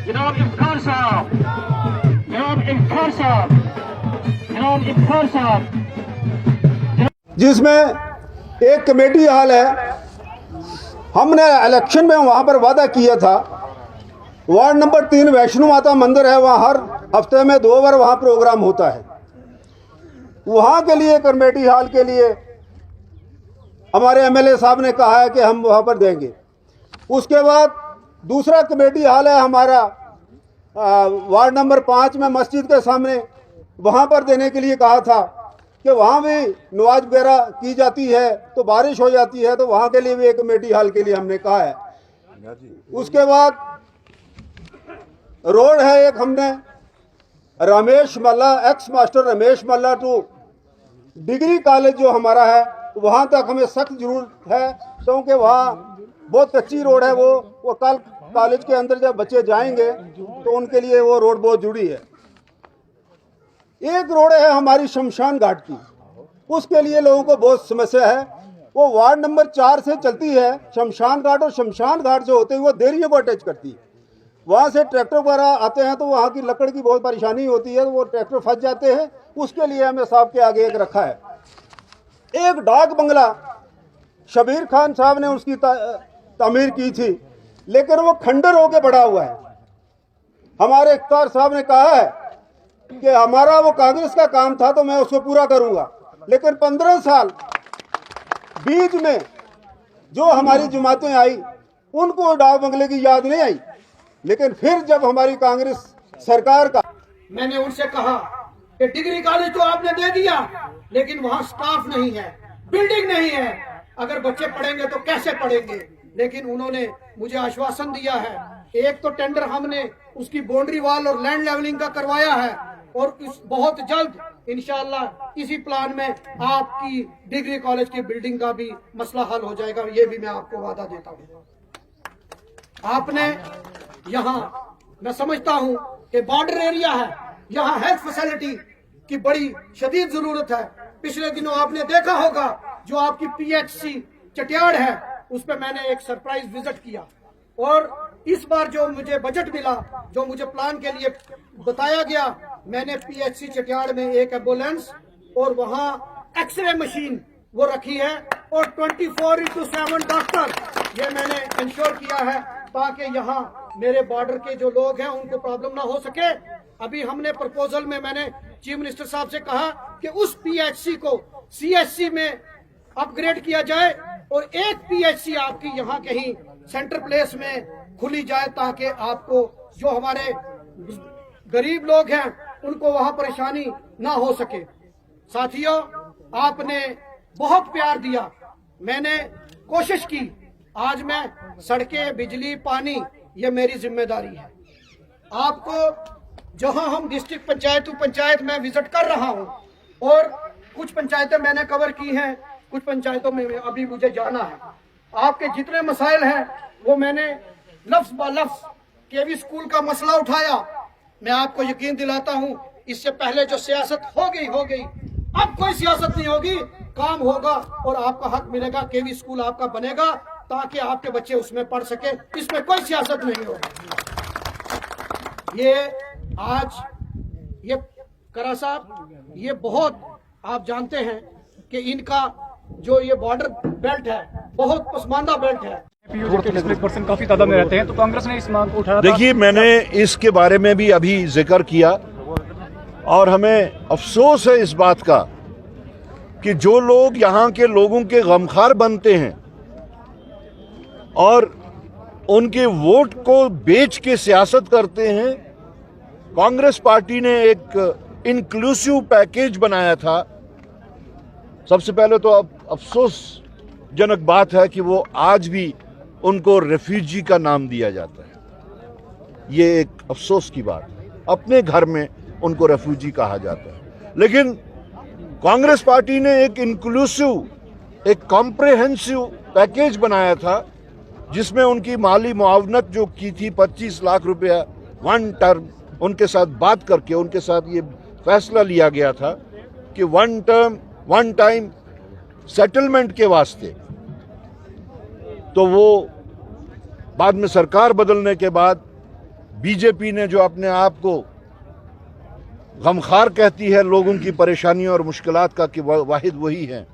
जनाब इफ्तार साहब, जनाब इफ्तार साहब, जनाब इफ्तार साहब, जिसमें एक कमेटी हाल है। हमने इलेक्शन में वहाँ पर वादा किया था, वार्ड नंबर 3 वैष्णो माता मंदिर है, वहाँ हर हफ्ते में 2 बार वहाँ प्रोग्राम होता है। वहाँ के लिए कमेटी हाल के लिए हमारे एमएलए साहब ने कहा है कि हम वहाँ पर देंगे। उसके बाद दूसरा कमेटी हाल है हमारा वार्ड नंबर 5 में मस्जिद के सामने, वहाँ पर देने के लिए कहा था कि वहाँ भी नमाज वगैरह की जाती है तो बारिश हो जाती है, तो वहाँ के लिए भी एक कमेटी हाल के लिए हमने कहा है। उसके बाद रोड है एक, हमने रमेश मल्ला, एक्स मास्टर रमेश मल्ला टू डिग्री कॉलेज जो हमारा है, वहाँ तक हमें सख्त जरूरत है, क्योंकि वहाँ बहुत कच्ची रोड है। वो कल कॉलेज के अंदर जब बच्चे जाएंगे तो उनके लिए वो रोड बहुत जरूरी है। एक रोड है हमारी शमशान घाट की, उसके लिए लोगों को बहुत समस्या है। वो वार्ड नंबर 4 से चलती है शमशान घाट, और शमशान घाट से होते हुए देरियों को अटैच करती है। वहाँ से ट्रैक्टर वगैरह आते हैं तो वहाँ की लकड़ की बहुत परेशानी होती है, तो वो ट्रैक्टर फंस जाते हैं। उसके लिए हमें साहब के आगे एक रखा है। एक डाक बंगला शबीर खान साहब ने उसकी तामीर की थी, लेकिन वो खंडर होके पड़ा हुआ है। हमारे इफ्तार साहब ने कहा है कि हमारा वो कांग्रेस का काम था तो मैं उसको पूरा करूंगा, लेकिन 15 साल बीच में जो हमारी जमातें आई उनको डाक बंगले की याद नहीं आई। लेकिन फिर जब हमारी कांग्रेस सरकार का, मैंने उनसे कहा कि डिग्री कॉलेज तो आपने दे दिया, लेकिन वहाँ स्टाफ नहीं है, बिल्डिंग नहीं है, अगर बच्चे पढ़ेंगे तो कैसे पढ़ेंगे। लेकिन उन्होंने मुझे आश्वासन दिया है, एक तो टेंडर हमने उसकी बाउंड्री वॉल और लैंड लेवलिंग का करवाया है, और बहुत जल्द इंशाअल्लाह इसी प्लान में आपकी डिग्री कॉलेज की बिल्डिंग का भी मसला हल हो जाएगा। ये भी मैं आपको वादा देता हूँ। आपने यहाँ, मैं समझता हूँ कि बॉर्डर एरिया है, यहाँ हेल्थ फैसिलिटी की बड़ी शदीद जरूरत है। पिछले दिनों आपने देखा होगा जो आपकी पीएचसी चटियाड़ है, उस पर मैंने एक सरप्राइज विजिट किया, और इस बार जो मुझे बजट मिला, जो मुझे प्लान के लिए बताया गया, मैंने पीएचसी चटियाड़ में एक एम्बुलेंस और वहाँ एक्सरे मशीन वो रखी है, और 24/7 डॉक्टर, ये मैंने इंश्योर किया है ताकि यहाँ मेरे बॉर्डर के जो लोग हैं उनको प्रॉब्लम ना हो सके। अभी हमने प्रपोजल में, मैंने चीफ मिनिस्टर साहब से कहा कि उस पीएचसी को सीएचसी में अपग्रेड किया जाए, और एक पीएचसी आपकी यहाँ कहीं सेंटर प्लेस में खुली जाए, ताकि आपको जो हमारे गरीब लोग हैं उनको वहाँ परेशानी ना हो सके। साथियों, आपने बहुत प्यार दिया, मैंने कोशिश की। आज मैं सड़कें, बिजली, पानी, ये मेरी जिम्मेदारी है। आपको जहां हम डिस्ट्रिक्ट पंचायत टू पंचायत में विजिट कर रहा हूं, और कुछ पंचायतें मैंने कवर की हैं, कुछ पंचायतों में अभी मुझे जाना है। आपके जितने मसाइल हैं वो मैंने लफ्ज ब लफ्ज, केवी स्कूल का मसला उठाया। मैं आपको यकीन दिलाता हूं, इससे पहले जो सियासत हो गई, अब कोई सियासत नहीं होगी, काम होगा और आपका हक मिलेगा। केवी स्कूल आपका बनेगा ताकि आपके बच्चे उसमें पढ़ सके, इसमें कोई सियासत नहीं होगी। ये आज ये करा साहब, ये बहुत आप जानते हैं कि इनका जो ये बॉर्डर बेल्ट है बहुत पसमानदा बेल्ट है। पर्सन काफी तादाद में रहते हैं, तो कांग्रेस ने इस मांग को उठाया। देखिए, मैंने इसके बारे में भी अभी जिक्र किया, और हमें अफसोस है इस बात का कि जो लोग यहाँ के लोगों के गमखार बनते हैं और उनके वोट को बेच के सियासत करते हैं। कांग्रेस पार्टी ने एक इंक्लूसिव पैकेज बनाया था। सबसे पहले तो अब अफसोसजनक बात है कि वो आज भी उनको रेफ्यूजी का नाम दिया जाता है। ये एक अफसोस की बात है, अपने घर में उनको रेफ्यूजी कहा जाता है। लेकिन कांग्रेस पार्टी ने एक इंक्लूसिव, एक कॉम्प्रिहेंसिव पैकेज बनाया था, जिसमें उनकी माली मुआवनत जो की थी 25 लाख रुपया वन टर्म, उनके साथ बात करके उनके साथ ये फैसला लिया गया था कि वन टाइम सेटलमेंट के वास्ते। तो वो बाद में सरकार बदलने के बाद बीजेपी ने जो अपने आप को गमखार कहती है लोगों की परेशानियों और मुश्किलात का कि वाहिद वही है,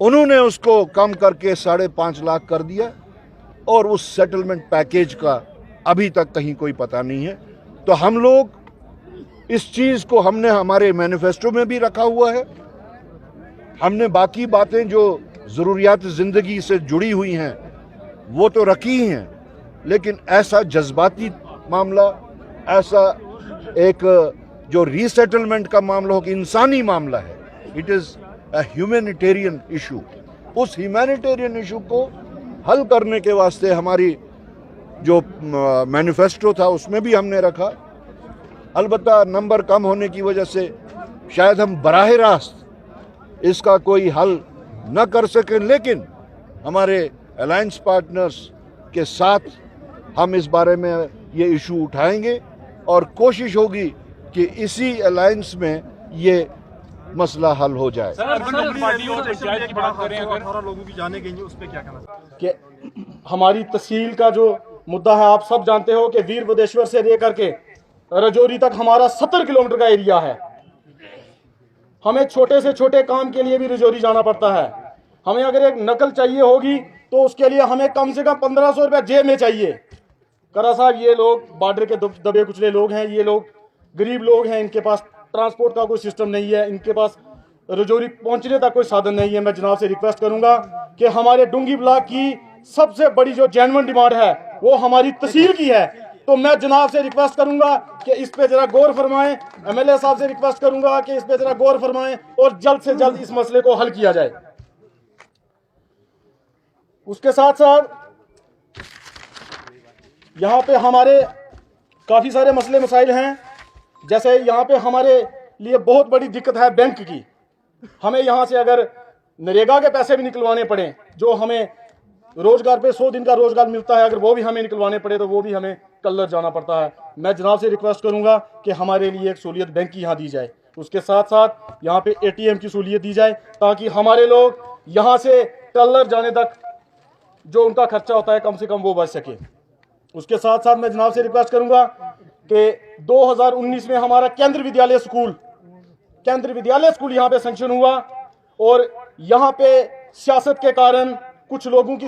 उन्होंने उसको कम करके 5.5 लाख कर दिया और उस सेटलमेंट पैकेज का अभी तक कहीं कोई पता नहीं है। तो हम लोग इस चीज़ को हमने हमारे मैनिफेस्टो में भी रखा हुआ है। हमने बाकी बातें जो ज़रूरियात ज़िंदगी से जुड़ी हुई हैं वो तो रखी ही हैं, लेकिन ऐसा जज्बाती मामला, ऐसा एक जो रीसेटलमेंट का मामला हो कि इंसानी मामला है, it is a humanitarian issue, उस ह्यूमैनिटेरियन इशू को हल करने के वास्ते हमारी जो मैनिफेस्टो था उसमें भी हमने रखा। अलबत्ता नंबर कम होने की वजह से शायद हम बराह रास्त इसका कोई हल न कर सकें, लेकिन हमारे अलायंस पार्टनर्स के साथ हम इस बारे में ये इशू उठाएंगे और कोशिश होगी कि इसी अलायंस में ये मसला हल हो जाए। कि हमारी तहसील का जो मुद्दा है, आप सब जानते हो कि वीर बुदेश्वर से लेकर के रजौरी तक हमारा 70 किलोमीटर का एरिया है। हमें छोटे से छोटे काम के लिए भी रजौरी जाना पड़ता है। हमें अगर एक नकल चाहिए होगी तो उसके लिए हमें कम से कम 1500 रुपया जेब में चाहिए। करा साहब, ये लोग बॉर्डर के दबे कुचले लोग हैं, ये लोग गरीब लोग हैं, इनके पास ट्रांसपोर्ट का कोई सिस्टम नहीं है, इनके पास रजौरी पहुंचने तक कोई साधन नहीं है। मैं जनाब से रिक्वेस्ट करूंगा कि हमारे डुंगी ब्लॉक की सबसे बड़ी जो जेन्युइन डिमांड है वो हमारी तहसील की है। तो मैं जनाब से रिक्वेस्ट करूंगा कि इस पे जरा गौर फरमाएं, एमएलए साहब से रिक्वेस्ट करूंगा कि इस पे जरा गौर फरमाएं और जल्द से जल्द इस मसले को हल किया जाए। उसके साथ साथ यहाँ पे हमारे काफी सारे मसले मसाइल हैं। जैसे यहाँ पे हमारे लिए बहुत बड़ी दिक्कत है बैंक की। हमें यहाँ से अगर नरेगा के पैसे भी निकलवाने पड़े, जो हमें रोजगार पे 100 दिन का रोजगार मिलता है, अगर वो भी हमें निकलवाने पड़े तो वो भी हमें कल्लर जाना पड़ता है। मैं जनाब से रिक्वेस्ट करूंगा कि हमारे लिए एक सहूलियत बैंक की यहाँ दी जाए। उसके साथ साथ यहाँ पे ATM की सहूलियत दी जाए ताकि हमारे लोग यहाँ से कल्लर जाने तक जो उनका खर्चा होता है कम से कम वो बच सके। उसके साथ साथ मैं जनाब से रिक्वेस्ट करूंगा कि 2019 में हमारा केंद्र विद्यालय स्कूल यहाँ पे सैंक्शन हुआ और यहाँ पे सियासत के कारण कुछ लोगों की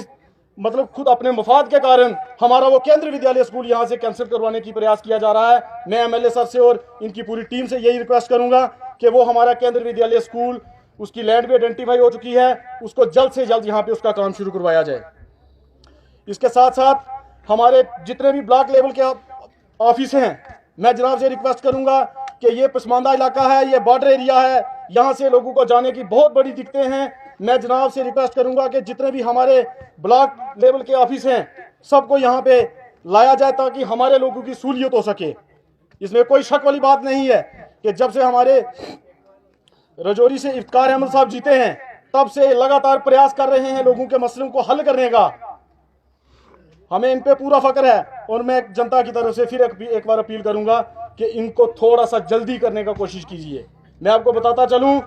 मतलब खुद अपने मफाद के कारण हमारा वो केंद्र विद्यालय स्कूल यहाँ से कैंसिल करवाने की प्रयास किया जा रहा है। मैं एमएलए सर से और इनकी पूरी टीम से यही रिक्वेस्ट करूंगा कि वो हमारा केंद्र विद्यालय स्कूल, उसकी लैंड भी आइडेंटिफाई हो चुकी है, उसको जल्द से जल्द यहाँ पे उसका काम शुरू करवाया जाए। इसके साथ साथ हमारे जितने भी ब्लॉक लेवल के ऑफिस हैं, मैं जनाब से रिक्वेस्ट करूंगा कि ये पसमानदा इलाका है, ये बॉर्डर एरिया है, यहाँ से लोगों को जाने की बहुत बड़ी दिक्कतें हैं। मैं जनाब से रिक्वेस्ट करूंगा कि जितने भी हमारे ब्लॉक लेवल के ऑफिस हैं सबको यहाँ पे लाया जाए ताकि हमारे लोगों की सहूलियत हो सके। इसमें कोई शक वाली बात नहीं है कि जब से हमारे रजौरी से इफ्तिकार अहमद साहब जीते हैं तब से लगातार प्रयास कर रहे हैं लोगों के मसलों को हल करने का। हमें इन पे पूरा फख्र है और मैं जनता की तरफ से फिर एक बार अपील करूंगा कि इनको थोड़ा सा जल्दी करने का कोशिश कीजिए। मैं आपको बताता चलूं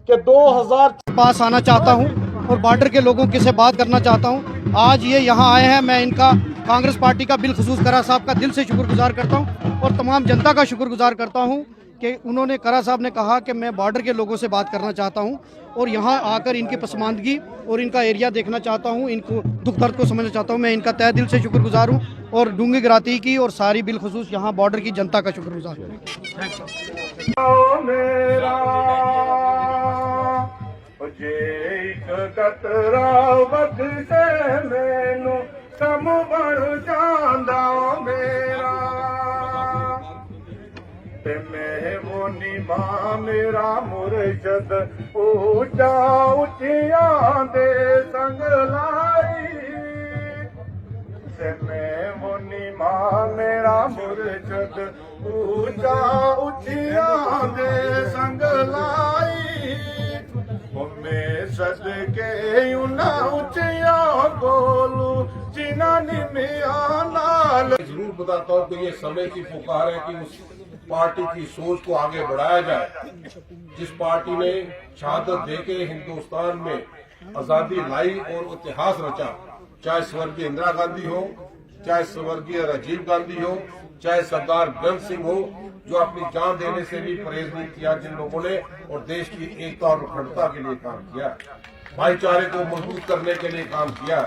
कि 2000 पास आना चाहता हूं और बॉर्डर के लोगों के से बात करना चाहता हूं। आज ये यहां आए हैं, मैं इनका कांग्रेस पार्टी का बिलखसूस करा साहब का दिल से शुक्रगुजार करता हूं और तमाम जनता का शुक्रगुजार करता हूं कि उन्होंने, करा साहब ने कहा कि मैं बॉर्डर के लोगों से बात करना चाहता हूं और यहां आकर इनकी पसमानदगी और इनका एरिया देखना चाहता हूं, इनको दुख दर्द को समझना चाहता हूं। मैं इनका तहे दिल से शुक्रगुजार हूं और डूंगी गिराती की और सारी बिलखसूस यहाँ बॉर्डर की जनता का शुक्रगुजार मेरा मुर्शद ऊंचा ऊंचियां दे संग लाई से मैं मुनी मां मेरा मुर्शद ऊंचा ऊंचियां दे संग लाई मैं सदके उना ऊंचियां बोलू जिना निमिया नाल। जरूर बताता हूँ कि ये समय की पुकार है कि उस पार्टी की सोच को आगे बढ़ाया जाए जिस पार्टी ने शहादत देके हिंदुस्तान में आजादी लाई और इतिहास रचा, चाहे स्वर्गीय इंदिरा गांधी हो चाहे स्वर्गीय राजीव गांधी हो, चाहे सरदार भगत सिंह हो, जो अपनी जान देने से भी परहेज नहीं किया, जिन लोगों ने और देश की एकता और अखंडता के लिए काम किया, भाईचारे को मजबूत करने के लिए काम किया।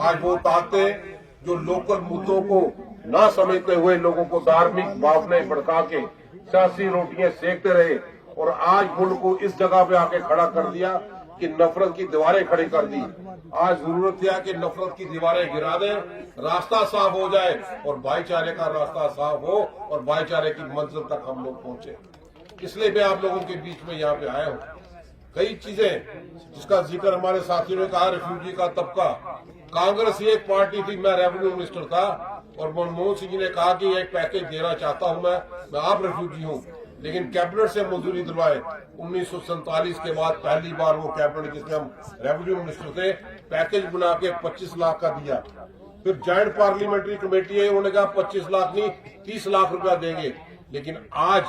आज वो ताकतें जो लोकल मुद्दों को ना समझते हुए लोगों को धार्मिक भावनाएं भड़का के सियासी रोटियां सेकते रहे और आज मुल्क को इस जगह पे आके खड़ा कर दिया कि नफरत की दीवारें खड़ी कर दी। आज जरूरत है कि नफरत की दीवारें गिरा दें, रास्ता साफ हो जाए और भाईचारे का रास्ता साफ हो और भाईचारे की मंजिल तक हम लोग पहुंचे। इसलिए मैं आप लोगों के बीच में यहाँ पे आया हूँ। कई चीजें जिसका जिक्र हमारे साथियों ने कहा, रिफ्यूजी का तबका, कांग्रेस ही एक पार्टी थी, मैं रेवेन्यू मिनिस्टर था और मनमोहन सिंह जी ने कहा कि एक पैकेज देना चाहता हूं मैं आप रिफ्यूजी हूं, लेकिन कैबिनेट से मंजूरी दिलवाए। 1947 के बाद पहली बार वो कैबिनेट जिसमें हम रेवेन्यू मिनिस्टर थे, पैकेज बना के 25 लाख का दिया। फिर ज्वाइंट पार्लियामेंट्री कमेटी है, उन्होंने कहा 25 लाख नहीं 30 लाख रुपया देंगे, लेकिन आज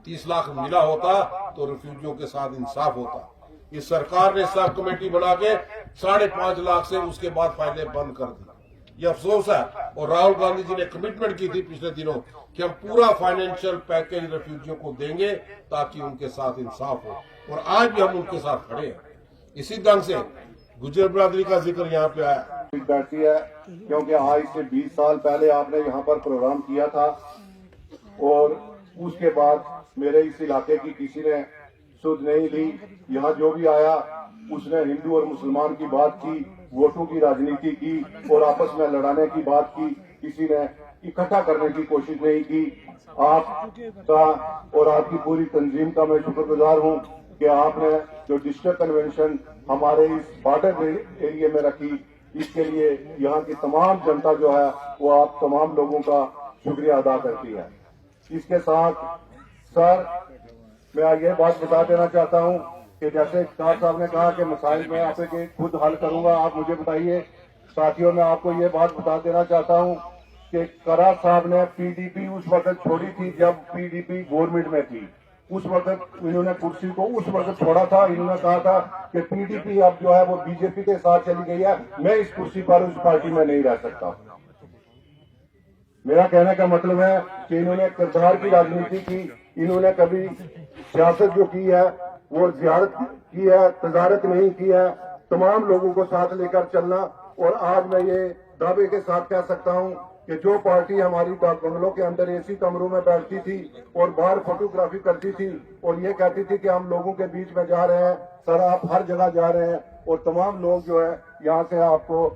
30 लाख मिला होता तो रिफ्यूजियों के साथ इंसाफ होता। इस सरकार ने सब कमेटी बना के 5.5 लाख से उसके बाद फायदे बंद कर दी। ये अफसोस है। और राहुल गांधी जी ने कमिटमेंट की थी पिछले दिनों कि हम पूरा फाइनेंशियल पैकेज रिफ्यूजियों को देंगे ताकि उनके साथ इंसाफ हो, और आज भी हम उनके साथ खड़े हैं। इसी ढंग से गुजर बिरादरी का जिक्र यहाँ पे आया बैठी है, क्योंकि आज से 20 साल पहले आपने यहाँ पर प्रोग्राम किया था और उसके बाद मेरे इस इलाके की किसी ने सुध नहीं ली। यहाँ जो भी आया उसने हिंदू और मुसलमान की बात की, वोटों की राजनीति की और आपस में लड़ाने की बात की, किसी ने इकट्ठा करने की कोशिश नहीं की। आपका और आपकी पूरी तंजीम का मैं शुक्रगुजार हूँ कि आपने जो डिस्ट्रिक्ट कन्वेंशन हमारे इस बॉर्डर एरिया में रखी, इसके लिए यहाँ की तमाम जनता जो है वो आप तमाम लोगों का शुक्रिया अदा करती है। इसके साथ सर मैं ये बात बता देना चाहता हूँ कि जैसे स्टार साहब ने कहा कि मसाइल में आपके खुद हल करूंगा, आप मुझे बताइए। साथियों मैं आपको ये बात बता देना चाहता हूँ कि करा साहब ने पीडीपी उस वक्त छोड़ी थी जब पीडीपी गवर्नमेंट में थी। उस वक्त इन्होंने कुर्सी को उस वक्त छोड़ा था। इन्होंने कहा था कि पीडीपी अब जो है वो बीजेपी के साथ चली गई है, मैं इस कुर्सी पर उस पार्टी में नहीं रह सकता। मेरा कहने का मतलब है कि इन्होंने किरदार की राजनीति की, इन्होंने कभी सियासत जो की है वो जियारत की है, तजारत नहीं की है, तमाम लोगों को साथ लेकर चलना। और आज मैं ये दावे के साथ कह सकता हूँ कि जो पार्टी हमारी बंगलों के अंदर एसी कमरों में बैठती थी और बाहर फोटोग्राफी करती थी और ये कहती थी कि हम लोगों के बीच में जा रहे हैं, सर आप हर जगह जा रहे हैं और तमाम लोग जो है यहाँ से आपको